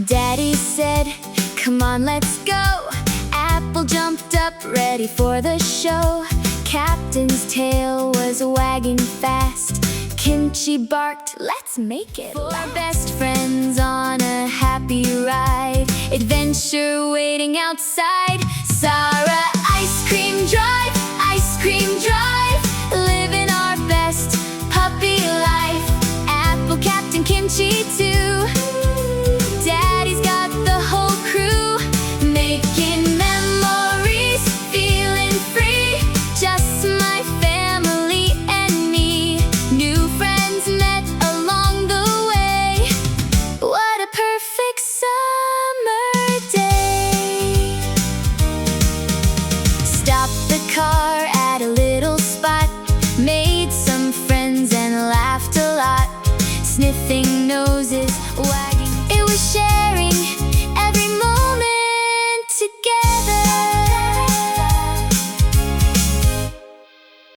Daddy said, "Come on, let's go." Apple jumped up, ready for the show. Captain's tail was wagging fast. Kimchi barked, "Let's make it last." Four best friends on a happy ride, adventure waiting outside. Sarah, ice cream drive, ice cream drive, living our best puppy life. Apple, Captain, Kimchi too. Daddy's got the whole crew, making memories, feeling free. Just my family and me. New friends met along the way. What a perfect summer day. Stopped the car at a little spot, made some friends and laughed a lot. Sniffing noses, wagging